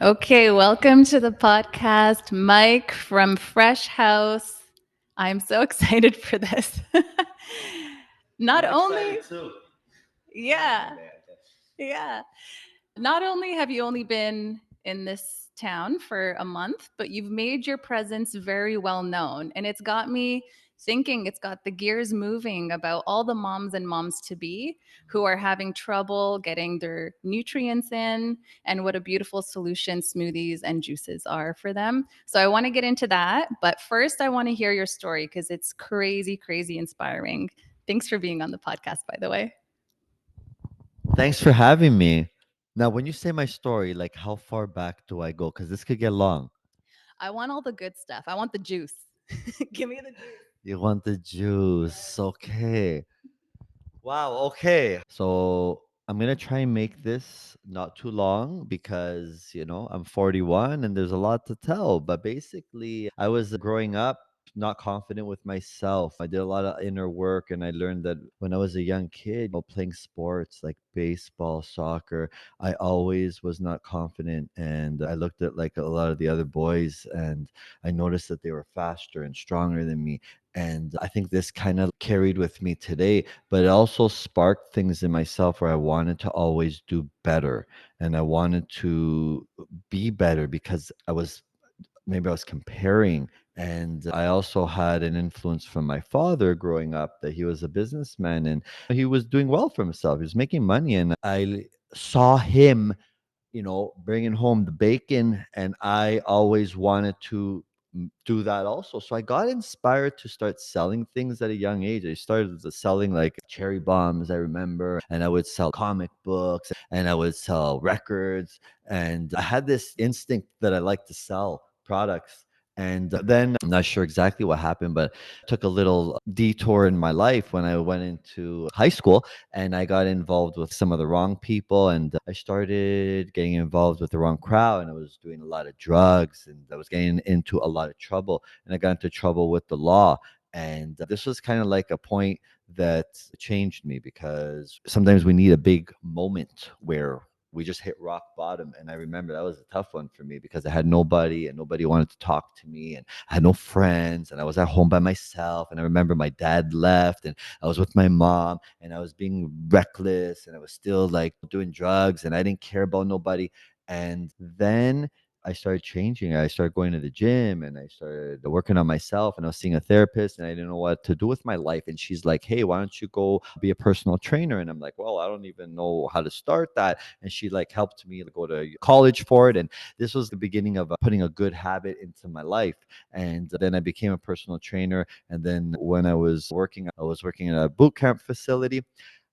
Okay, welcome to the podcast, Mike from Fresh House. I'm so excited for this. Not I'm only, excited too. yeah, yeah. Not only have you only been in this town for a month, but you've made your presence very well known. And it's got me thinking, it's got the gears moving about all the moms and moms to be who are having trouble getting their nutrients in, and what a beautiful solution smoothies and juices are for them. So I want to get into that. But first, I want to hear your story because it's crazy, crazy inspiring. Thanks for being on the podcast, by the way. Thanks for having me. Now, when you say my story, like how far back do I go? Because this could get long. I want all the good stuff. I want the juice. Give me the juice. You want the juice. Okay. Wow. Okay. So I'm going to try and make this not too long because, I'm 41 and there's a lot to tell. But basically, I was growing up not confident with myself. I did a lot of inner work and I learned that when I was a young kid, playing sports like baseball, soccer, I always was not confident. And I looked at like a lot of the other boys and I noticed that they were faster and stronger than me. And I think this kind of carried with me today, but it also sparked things in myself where I wanted to always do better and I wanted to be better because maybe I was comparing. And I also had an influence from my father growing up that he was a businessman and he was doing well for himself. He was making money. And I saw him bringing home the bacon. And I always wanted to do that also. So I got inspired to start selling things at a young age. I started selling like cherry bombs, I remember, and I would sell comic books and I would sell records. And I had this instinct that I like to sell products. And then I'm not sure exactly what happened, but took a little detour in my life when I went into high school and I got involved with some of the wrong people and I started getting involved with the wrong crowd and I was doing a lot of drugs and I was getting into a lot of trouble and I got into trouble with the law. And this was kind of like a point that changed me because sometimes we need a big moment where we just hit rock bottom. And I remember that was a tough one for me because I had nobody and nobody wanted to talk to me and I had no friends and I was at home by myself. And I remember my dad left and I was with my mom and I was being reckless and I was still like doing drugs and I didn't care about nobody. And then I started changing. I started going to the gym and I started working on myself and I was seeing a therapist and I didn't know what to do with my life. And she's like, "Hey, why don't you go be a personal trainer?" And I'm like, "Well, I don't even know how to start that." And she like helped me go to college for it. And this was the beginning of putting a good habit into my life. And then I became a personal trainer. And then when I was working at a boot camp facility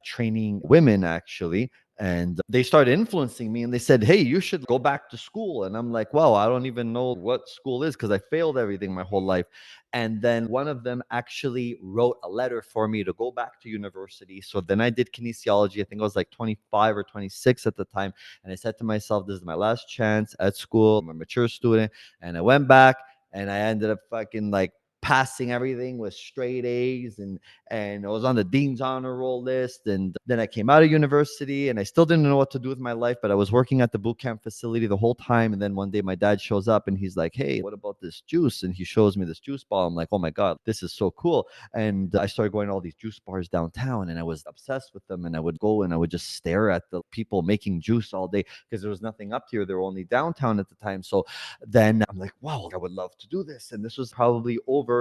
training women actually, and they started influencing me and they said, "Hey, you should go back to school." And I'm like, "Well, I don't even know what school is because I failed everything my whole life." And then one of them actually wrote a letter for me to go back to university. So then I did kinesiology. I think I was like 25 or 26 at the time. And I said to myself, "This is my last chance at school. I'm a mature student." And I went back and I ended up fucking like passing everything with straight A's and I was on the dean's honor roll list. And then I came out of university and I still didn't know what to do with my life, but I was working at the boot camp facility the whole time. And then one day my dad shows up and he's like, "Hey, what about this juice?" And he shows me this juice ball. I'm like, "Oh my God, this is so cool." And I started going to all these juice bars downtown and I was obsessed with them. And I would go and I would just stare at the people making juice all day because there was nothing up here. They were only downtown at the time. So then I'm like, "Wow, I would love to do this." And this was probably over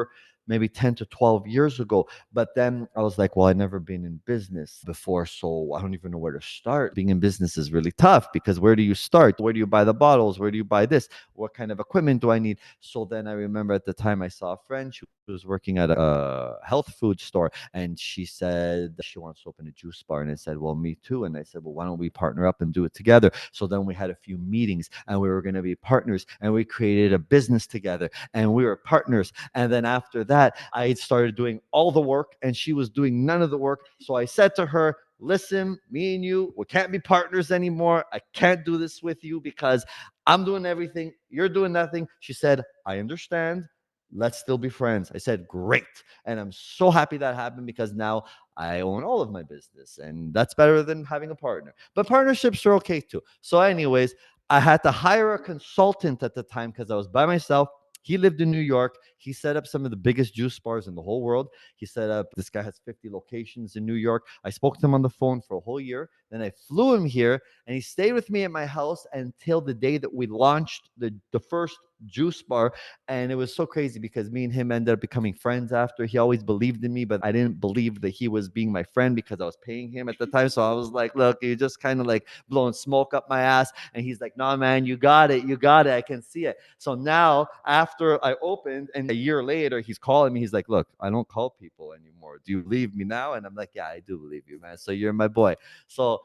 maybe 10 to 12 years ago. But then I was like, well, I've never been in business before, so I don't even know where to start. Being in business is really tough because where do you start? Where do you buy the bottles? Where do you buy this? What kind of equipment do I need? So then I remember at the time I saw a friend, she was working at a health food store, and she said she wants to open a juice bar. And I said, well, me too. And I said, well, why don't we partner up and do it together? So then we had a few meetings and we were going to be partners and we created a business together and we were partners. And then after that, I started doing all the work and she was doing none of the work. So I said to her, "Listen, me and you, we can't be partners anymore. I can't do this with you because I'm doing everything. You're doing nothing." She said, "I understand. Let's still be friends." I said, "Great." And I'm so happy that happened because now I own all of my business and that's better than having a partner. But partnerships are okay too. So, anyways, I had to hire a consultant at the time because I was by myself. He lived in New York. He set up some of the biggest juice bars in the whole world. He set up, this guy has 50 locations in New York. I spoke to him on the phone for a whole year. Then I flew him here and he stayed with me at my house until the day that we launched the first juice bar. And it was so crazy because me and him ended up becoming friends after. He always believed in me, but I didn't believe that he was being my friend because I was paying him at the time. So I was like, look, you just kind of like blowing smoke up my ass. And he's like, nah, man, you got it. You got it. I can see it. So now, after I opened, and a year later, he's calling me. He's like, look, I don't call people anymore. Do you believe me now? And I'm like, yeah, I do believe you, man. So you're my boy. So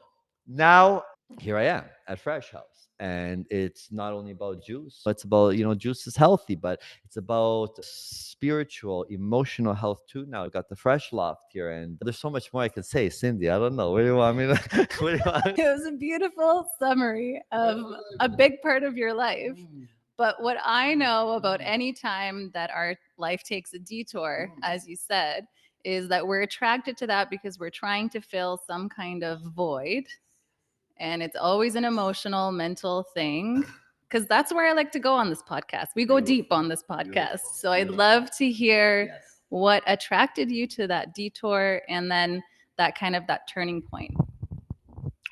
now here I am at Fresh House. And it's not only about juice, it's about, juice is healthy, but it's about spiritual, emotional health too. Now I've got the Fresh Loft here, and there's so much more I can say. Cindy, I don't know. What do you want me to? What do you want? It was a beautiful summary of a big part of your life. But what I know about any time that our life takes a detour, as you said, is that we're attracted to that because we're trying to fill some kind of void. And it's always an emotional, mental thing. Because that's where I like to go on this podcast. We go deep on this podcast. So I'd love to hear what attracted you to that detour and then that kind of that turning point.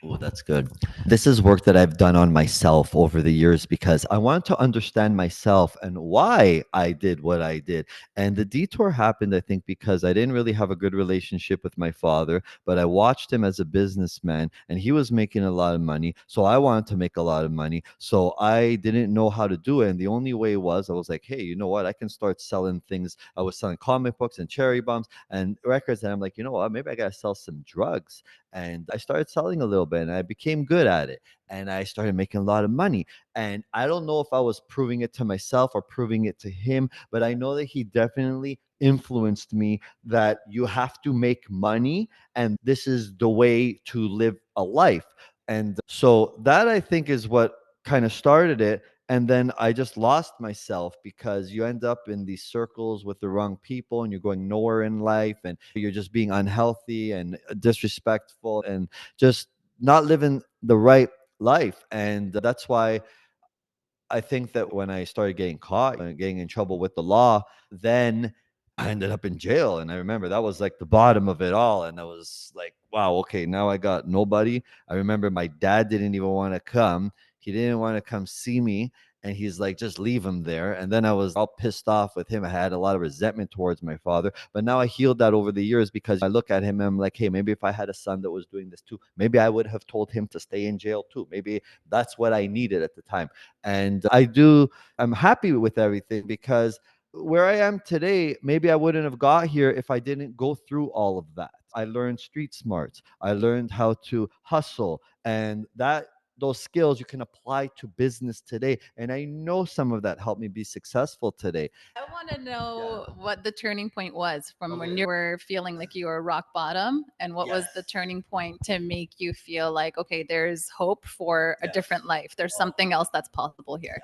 Oh, that's good. This is work that I've done on myself over the years because I wanted to understand myself and why I did what I did. And the detour happened, I think, because I didn't really have a good relationship with my father, but I watched him as a businessman and he was making a lot of money. So I wanted to make a lot of money. So I didn't know how to do it. And the only way was I was like, hey, you know what? I can start selling things. I was selling comic books and cherry bombs and records. And I'm like, you know what? Maybe I got to sell some drugs. And I started selling a little bit and I became good at it. And I started making a lot of money. And I don't know if I was proving it to myself or proving it to him, but I know that he definitely influenced me that you have to make money and this is the way to live a life. And so that I think is what kind of started it. And then I just lost myself because you end up in these circles with the wrong people and you're going nowhere in life and you're just being unhealthy and disrespectful and just not living the right life. And that's why I think that when I started getting caught and getting in trouble with the law, then I ended up in jail. And I remember that was like the bottom of it all. And I was like, wow, okay, now I got nobody. I remember my dad didn't even want to come. He didn't want to come see me. And he's like, just leave him there. And then I was all pissed off with him. I had a lot of resentment towards my father. But now I healed that over the years because I look at him and I'm like, hey, maybe if I had a son that was doing this too, maybe I would have told him to stay in jail too. Maybe that's what I needed at the time. And I'm happy with everything because where I am today, maybe I wouldn't have got here if I didn't go through all of that. I learned street smarts. I learned how to hustle and those skills you can apply to business today. And I know some of that helped me be successful today. I want to know what the turning point was from when you were feeling like you were rock bottom and what was the turning point to make you feel like, okay, there's hope for a different life. There's something else that's possible here.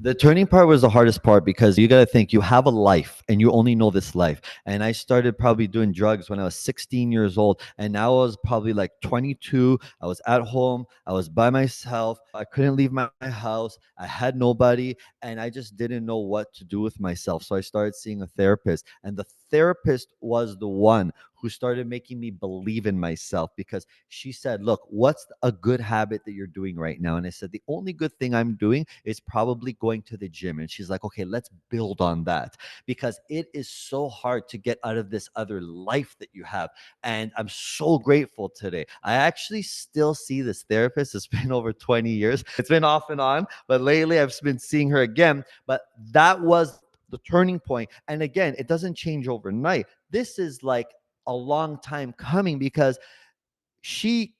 The turning part was the hardest part because you got to think you have a life and you only know this life. And I started probably doing drugs when I was 16 years old. And now I was probably like 22. I was at home. I was by myself. I couldn't leave my house. I had nobody. And I just didn't know what to do with myself. So I started seeing a therapist. And the therapist was the one who started making me believe in myself because she said, look, what's a good habit that you're doing right now? And I said, the only good thing I'm doing is probably going to the gym. And she's like, okay, let's build on that because it is so hard to get out of this other life that you have. And I'm so grateful today. I actually still see this therapist. It's been over 20 years. It's been off and on, but lately I've been seeing her again. But that was the turning point. And again, it doesn't change overnight. This is like a long time coming because she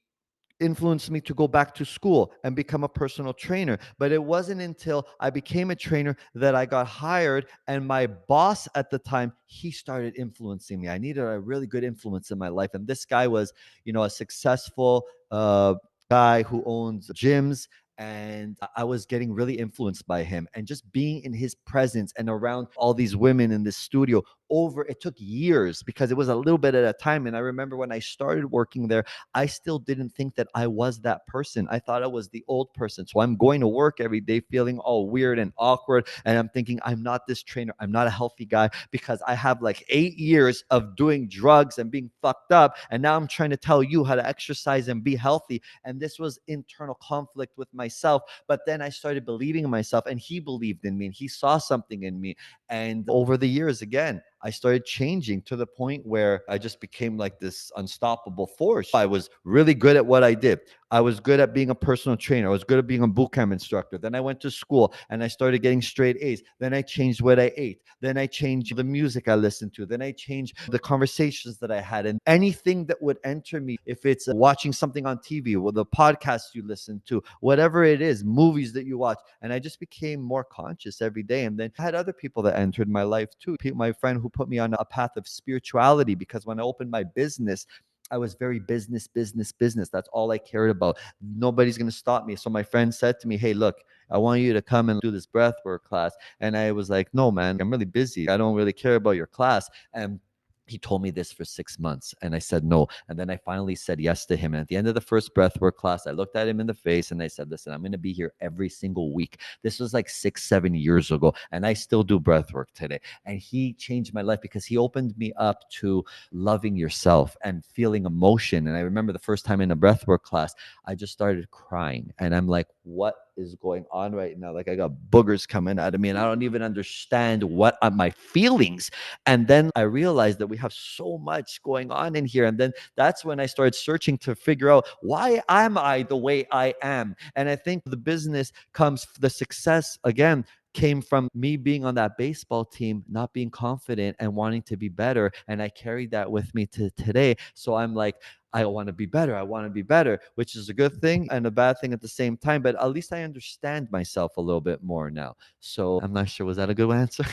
influenced me to go back to school and become a personal trainer. But it wasn't until I became a trainer that I got hired. And my boss at the time, he started influencing me. I needed a really good influence in my life. And this guy was, a successful guy who owns gyms. And I was getting really influenced by him and just being in his presence and around all these women in this studio it took years because it was a little bit at a time. And I remember when I started working there, I still didn't think that I was that person. I thought I was the old person. So I'm going to work every day feeling all weird and awkward. And I'm thinking, I'm not this trainer. I'm not a healthy guy because I have like 8 years of doing drugs and being fucked up. And now I'm trying to tell you how to exercise and be healthy. And this was internal conflict with myself. But then I started believing in myself, and he believed in me, and he saw something in me. And over the years, again, I started changing to the point where I just became like this unstoppable force. I was really good at what I did. I was good at being a personal trainer. I was good at being a boot camp instructor. Then I went to school and I started getting straight A's. Then I changed what I ate. Then I changed the music I listened to. Then I changed the conversations that I had. And anything that would enter me, if it's watching something on TV or the podcast you listen to, whatever it is, movies that you watch. And I just became more conscious every day. And then I had other people that entered my life too. My friend who put me on a path of spirituality, because when I opened my business, I was very business, business, business. That's all I cared about. Nobody's going to stop me. So my friend said to me, hey, look, I want you to come and do this breath work class. And I was like, no, man, I'm really busy. I don't really care about your class. And he told me this for 6 months, and I said no. And then I finally said yes to him. And at the end of the first breathwork class, I looked at him in the face and I said, listen, I'm going to be here every single week. This was like 6, 7 years ago, and I still do breathwork today. And he changed my life because he opened me up to loving yourself and feeling emotion. And I remember the first time in a breathwork class, I just started crying. And I'm like, what is going on right now? Like I got boogers coming out of me and I don't even understand what are my feelings. And then I realized that we have so much going on in here. And then that's when I started searching to figure out, why am I the way I am? And I think the business comes, the success again came from me being on that baseball team, not being confident and wanting to be better. And I carried that with me to today. So I'm like, I want to be better. I want to be better, which is a good thing and a bad thing at the same time. But at least I understand myself a little bit more now. So I'm not sure. Was that a good answer?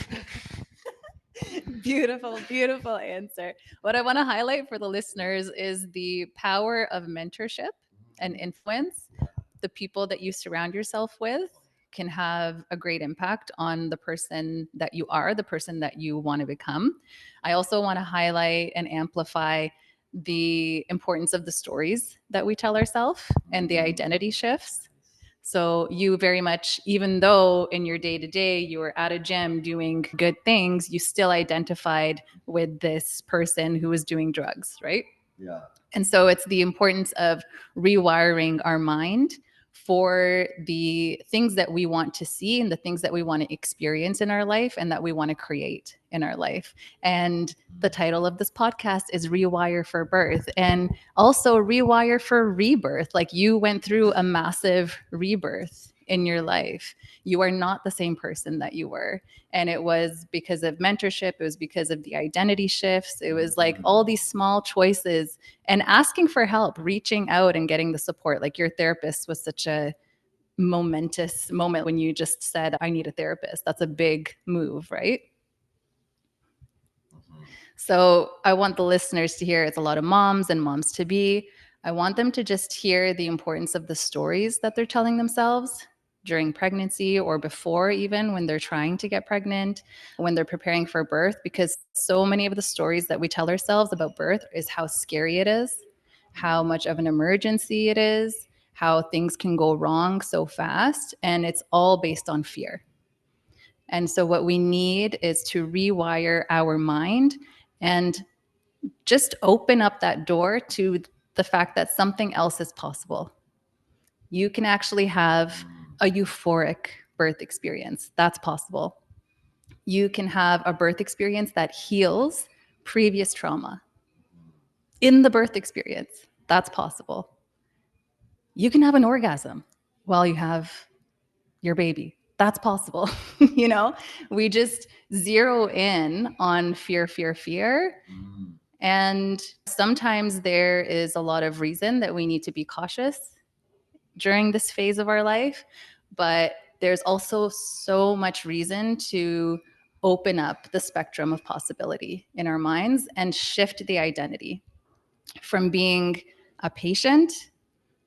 Beautiful, beautiful answer. What I want to highlight for the listeners is the power of mentorship and influence. The people that you surround yourself with can have a great impact on the person that you are, the person that you want to become. I also want to highlight and amplify the importance of the stories that we tell ourselves and the identity shifts. So you very much, even though in your day to day you were at a gym doing good things, you still identified with this person who was doing drugs, right? Yeah. And so it's the importance of rewiring our mind for the things that we want to see and the things that we want to experience in our life and that we want to create in our life. And the title of this podcast is Rewire for Birth, and also Rewire for Rebirth. Like you went through a massive rebirth in your life. You are not the same person that you were. And it was because of mentorship, it was because of the identity shifts. It was like all these small choices and asking for help, reaching out and getting the support. Like your therapist was such a momentous moment when you just said, I need a therapist. That's a big move, right? So I want the listeners to hear, it's a lot of moms and moms to be. I want them to just hear the importance of the stories that they're telling themselves during pregnancy or before, even when they're trying to get pregnant, when they're preparing for birth, because so many of the stories that we tell ourselves about birth is how scary it is, how much of an emergency it is, how things can go wrong so fast. And it's all based on fear. And so, what we need is to rewire our mind and just open up that door to the fact that something else is possible. You can actually have a euphoric birth experience. That's possible. You can have a birth experience that heals previous trauma in the birth experience. That's possible. You can have an orgasm while you have your baby. That's possible. You know, we just zero in on fear, fear, fear. And sometimes there is a lot of reason that we need to be cautious during this phase of our life, but there's also so much reason to open up the spectrum of possibility in our minds and shift the identity from being a patient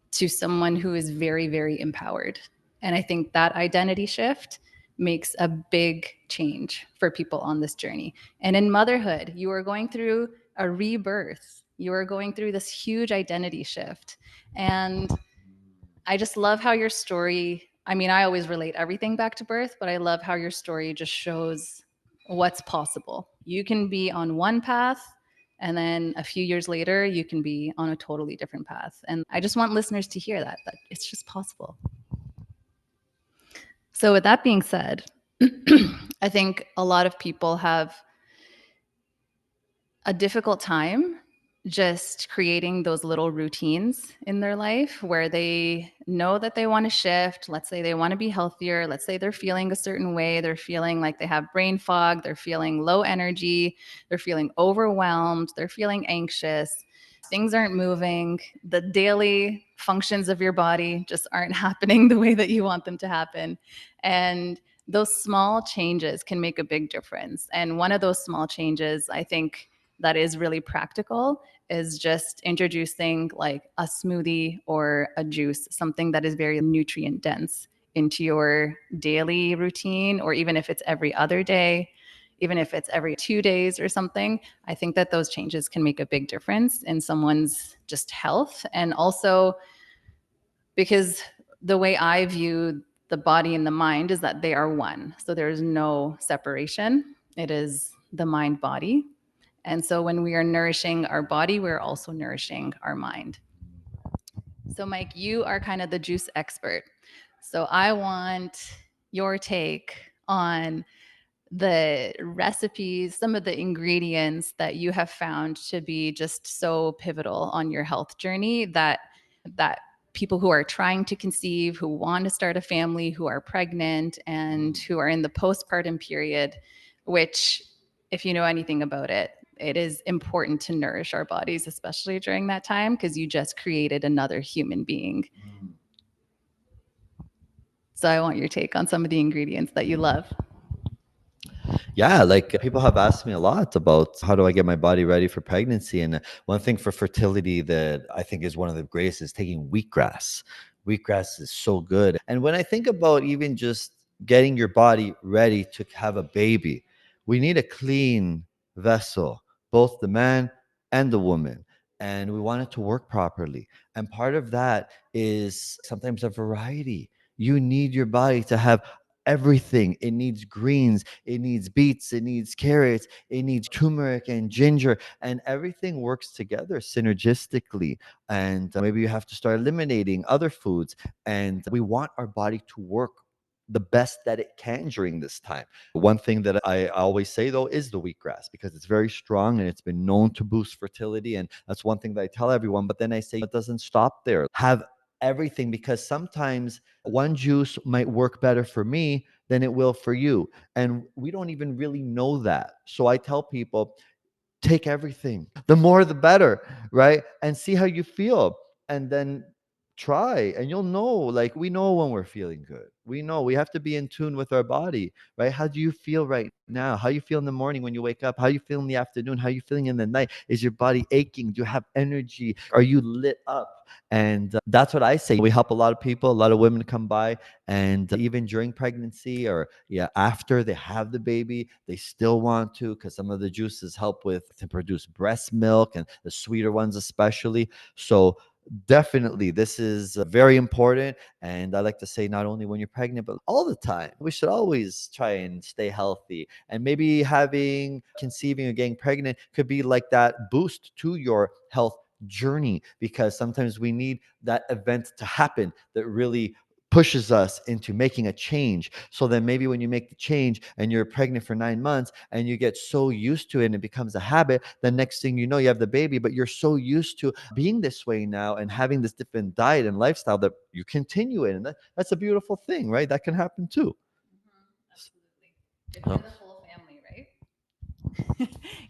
to someone who is very, very empowered. And I think that identity shift makes a big change for people on this journey. And in motherhood, you are going through a rebirth. You are going through this huge identity shift. And I just love how your story, I mean, I always relate everything back to birth, but I love how your story just shows what's possible. You can be on one path, and then a few years later, you can be on a totally different path. And I just want listeners to hear that it's just possible. So, with that being said, I think a lot of people have a difficult time just creating those little routines in their life where they know that they want to shift. Let's say they want to be healthier. Let's say they're feeling a certain way. They're feeling like they have brain fog. They're feeling low energy. They're feeling overwhelmed. They're feeling anxious. Things aren't moving. The daily functions of your body just aren't happening the way that you want them to happen. And those small changes can make a big difference. And one of those small changes, I think, that is really practical is just introducing like a smoothie or a juice, something that is very nutrient dense into your daily routine, or even if it's every other day, even if it's every 2 days or something. I think that those changes can make a big difference in someone's just health. And also because the way I view the body and the mind is that they are one. So there's no separation. It is the mind body. And so when we are nourishing our body, we're also nourishing our mind. So, Mike, you are kind of the juice expert. So I want your take on the recipes, some of the ingredients that you have found to be just so pivotal on your health journey that people who are trying to conceive, who want to start a family, who are pregnant and who are in the postpartum period, which if you know anything about it, it is important to nourish our bodies, especially during that time, because you just created another human being. So I want your take on some of the ingredients that you love. Yeah, like people have asked me a lot about how do I get my body ready for pregnancy. And one thing for fertility that I think is one of the greatest is taking wheatgrass. Wheatgrass is so good. And when I think about even just getting your body ready to have a baby, we need a clean vessel, both the man and the woman. And we want it to work properly. And part of that is sometimes a variety. You need your body to have everything. It needs greens, it needs beets, it needs carrots, it needs turmeric and ginger, and everything works together synergistically. And maybe you have to start eliminating other foods. And we want our body to work the best that it can during this time. One thing that I always say though is the wheatgrass because it's very strong and it's been known to boost fertility. And that's one thing that I tell everyone. But then I say it doesn't stop there. Have everything because sometimes one juice might work better for me than it will for you. And we don't even really know that. So I tell people, take everything. The more, the better, right? And see how you feel. And then try and you'll know, like we know when we're feeling good. We know we have to be in tune with our body, right? How do you feel right now? How you feel in the morning when you wake up? How you feel in the afternoon? How you feeling in the night? Is your body aching? Do you have energy? Are you lit up? And that's what I say. We help a lot of people. A lot of women come by, and even during pregnancy or after they have the baby, they still want to because some of the juices help with to produce breast milk and the sweeter ones especially. So definitely this is very important. And I like to say not only when you're pregnant but all the time we should always try and stay healthy. And maybe having conceiving or getting pregnant could be like that boost to your health journey because sometimes we need that event to happen that really pushes us into making a change. So then maybe when you make the change and you're pregnant for 9 months and you get so used to it and it becomes a habit, the next thing you know, you have the baby, but you're so used to being this way now and having this different diet and lifestyle that you continue it. And that's a beautiful thing, right? That can happen too. Absolutely. Good for the whole family, right?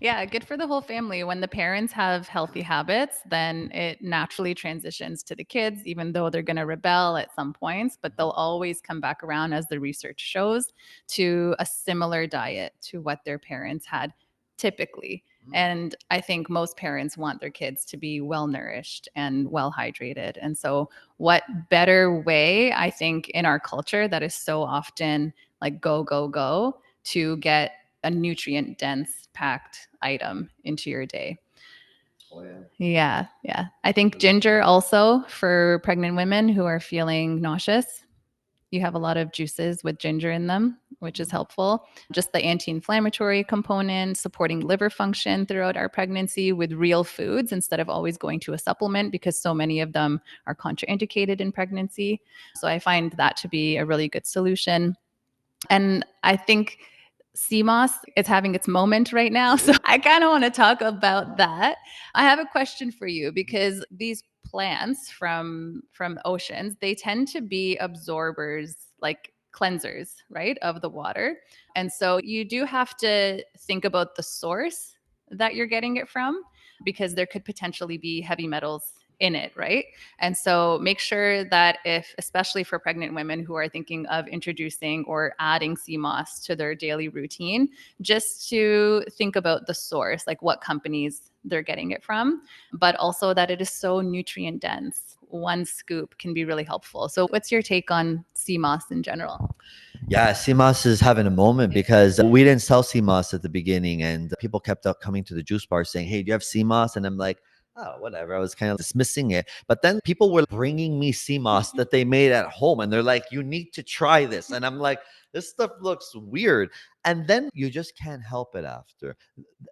Yeah, good for the whole family. When the parents have healthy habits, then it naturally transitions to the kids, even though they're going to rebel at some points, but they'll always come back around, as the research shows, to a similar diet to what their parents had typically. And I think most parents want their kids to be well nourished and well hydrated. And so, what better way, I think, in our culture that is so often like go, go, go to get a nutrient dense packed item into your day. Oh, yeah. Yeah. Yeah. I think ginger also for pregnant women who are feeling nauseous. You have a lot of juices with ginger in them, which is helpful. Just the anti inflammatory component, supporting liver function throughout our pregnancy with real foods instead of always going to a supplement because so many of them are contraindicated in pregnancy. So I find that to be a really good solution. And I think CMOS is having its moment right now. So I kind of want to talk about that. I have a question for you because these plants from oceans, they tend to be absorbers, like cleansers, right, of the water. And so you do have to think about the source that you're getting it from because there could potentially be heavy metals in it, right? And so make sure that if, especially for pregnant women who are thinking of introducing or adding CMOS to their daily routine, just to think about the source, like what companies they're getting it from, but also that it is so nutrient dense. One scoop can be really helpful. So what's your take on CMOS in general? Yeah, CMOS is having a moment because we didn't sell CMOS at the beginning, and people kept up coming to the juice bar saying, "Hey, do you have CMOS?" And I'm like, "Oh, whatever." I was kind of dismissing it, but then people were bringing me CMOS that they made at home, and they're like, "You need to try this," and I'm like, "This stuff looks weird," and then you just can't help it after.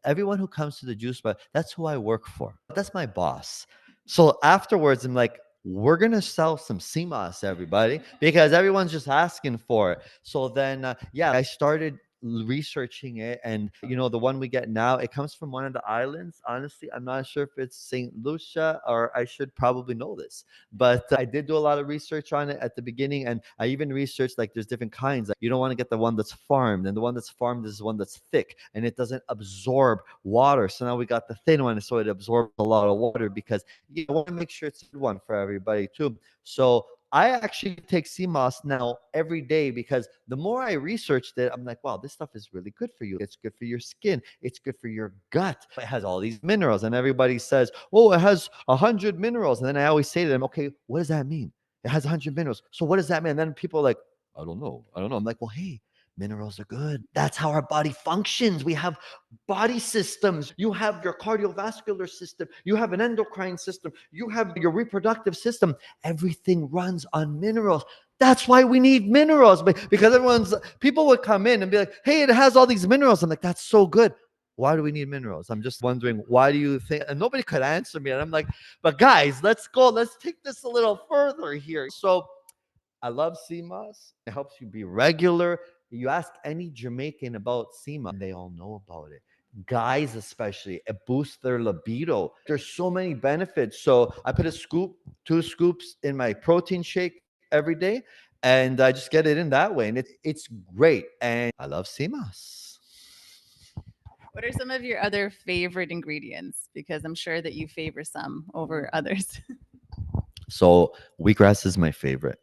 Everyone who comes to the juice bar, that's who I work for. That's my boss. So afterwards, I'm like, we're gonna sell some CMOS, everybody, because everyone's just asking for it. So then, yeah, I started researching it, and the one we get now, it comes from one of the islands. Honestly, I'm not sure if it's Saint Lucia, or I should probably know this, but I did do a lot of research on it at the beginning, and I even researched like there's different kinds. Like, you don't want to get the one that's farmed, and the one that's farmed is one that's thick and it doesn't absorb water. So now we got the thin one, so it absorbs a lot of water because you want to make sure it's a good one for everybody too. So I actually take CMOS now every day because the more I researched it, I'm like, wow, this stuff is really good for you. It's good for your skin. It's good for your gut. It has all these minerals. And everybody says, oh, it has 100 minerals. And then I always say to them, okay, what does that mean? It has 100 minerals. So what does that mean? And then people are like, I don't know. I don't know. I'm like, well, hey, minerals are good. That's how our body functions. We have body systems. You have your cardiovascular system. You have an endocrine system. You have your reproductive system. Everything runs on minerals. That's why we need minerals, because people would come in and be like, hey, it has all these minerals. I'm like, that's so good. Why do we need minerals? I'm just wondering, why do you think? And nobody could answer me. And I'm like, but guys, let's go. Let's take this a little further here. So I love CMOS. It helps you be regular. You ask any Jamaican about CMOS, and they all know about it. Guys, especially, it boosts their libido. There's so many benefits. So I put a scoop, 2 scoops in my protein shake every day, and I just get it in that way. And it's great. And I love CMOS. What are some of your other favorite ingredients? Because I'm sure that you favor some over others. So wheatgrass is my favorite.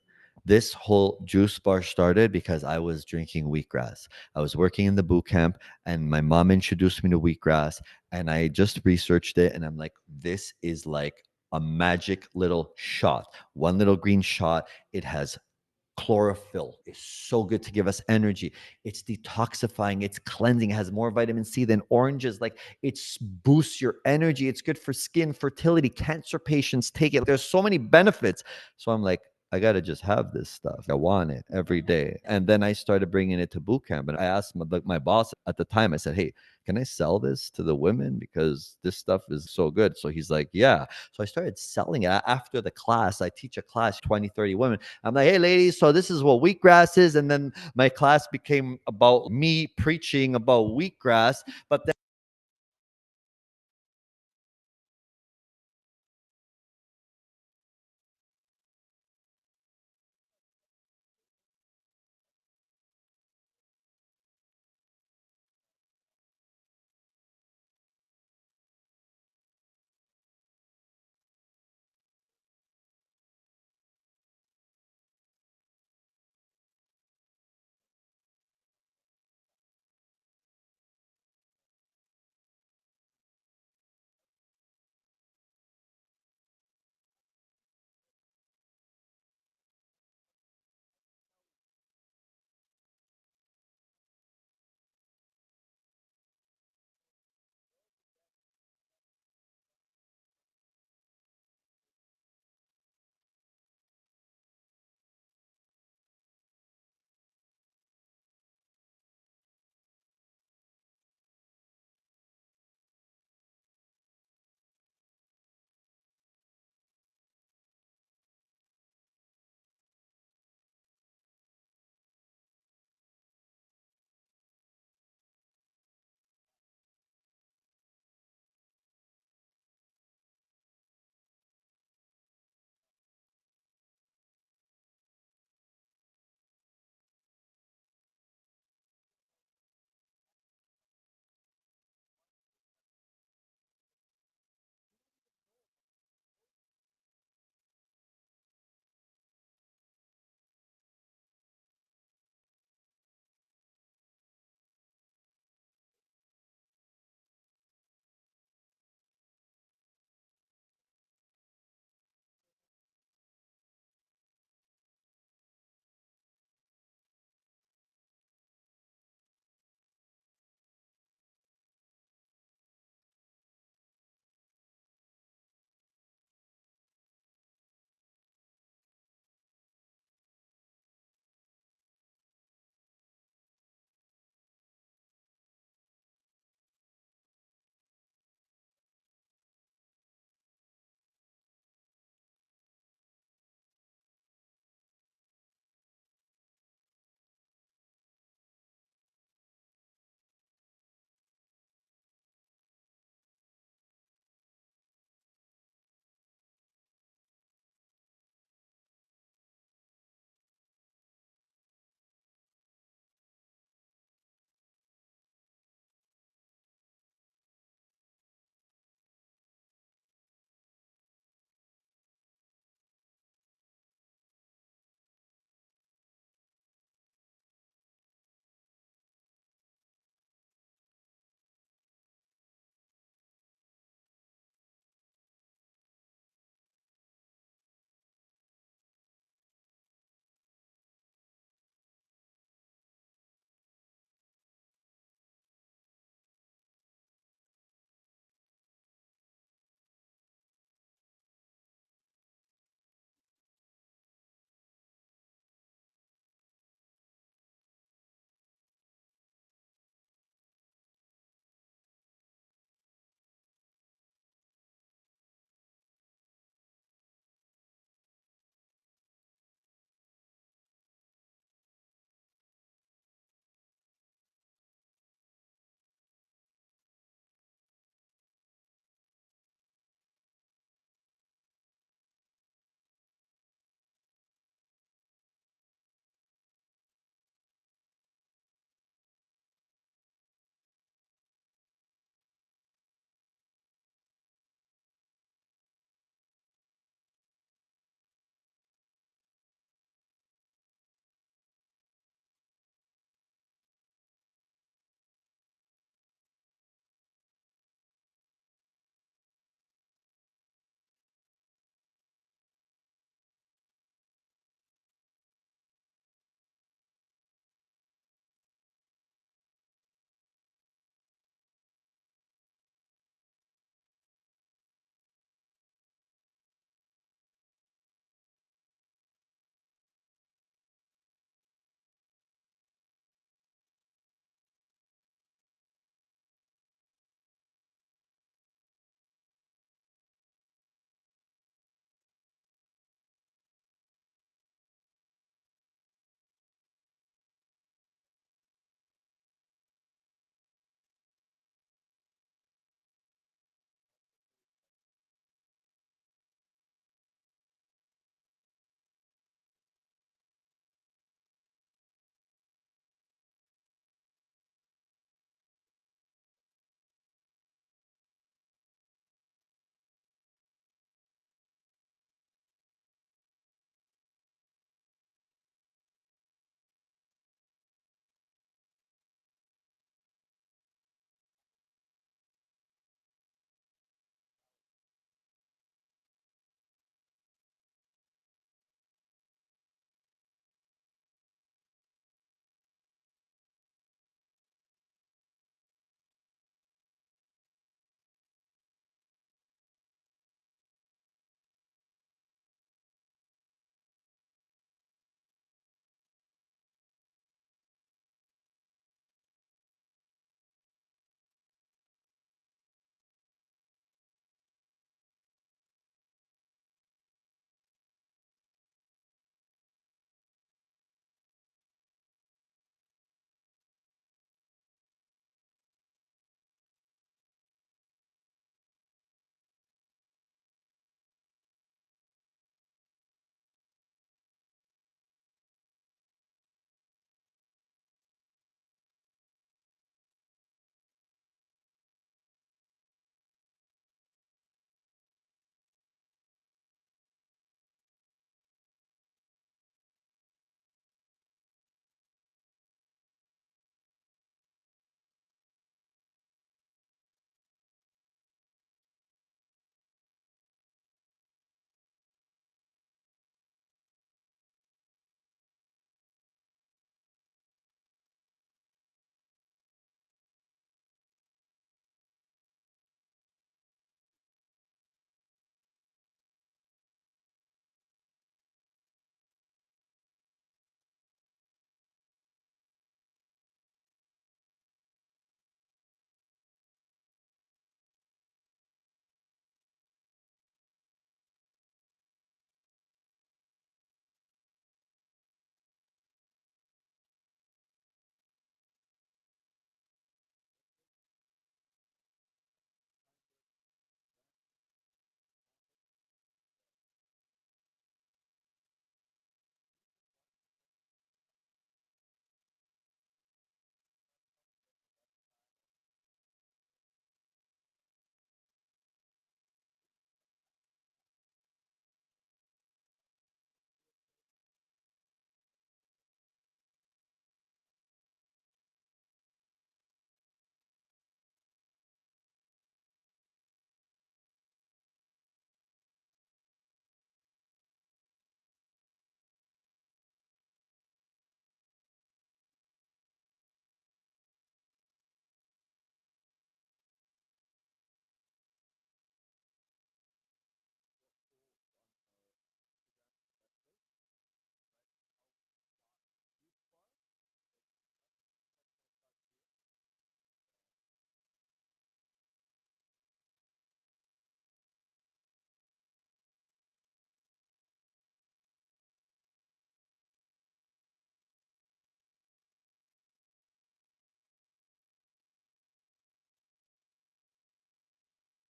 This whole juice bar started because I was drinking wheatgrass. I was working in the boot camp, and my mom introduced me to wheatgrass, and I just researched it, and I'm like, this is like a magic little shot. One little green shot. It has chlorophyll. Is so good to give us energy. It's detoxifying, it's cleansing, it has more vitamin C than oranges. Like, it boosts your energy. It's good for skin, fertility. Cancer patients take it. There's so many benefits. So I'm like, I got to just have this stuff. I want it every day. And then I started bringing it to boot camp. And I asked my boss at the time, I said, hey, can I sell this to the women? Because this stuff is so good. So he's like, yeah. So I started selling it after the class. I teach a class, 20, 30 women. I'm like, hey, ladies, so this is what wheatgrass is. And then my class became about me preaching about wheatgrass. But then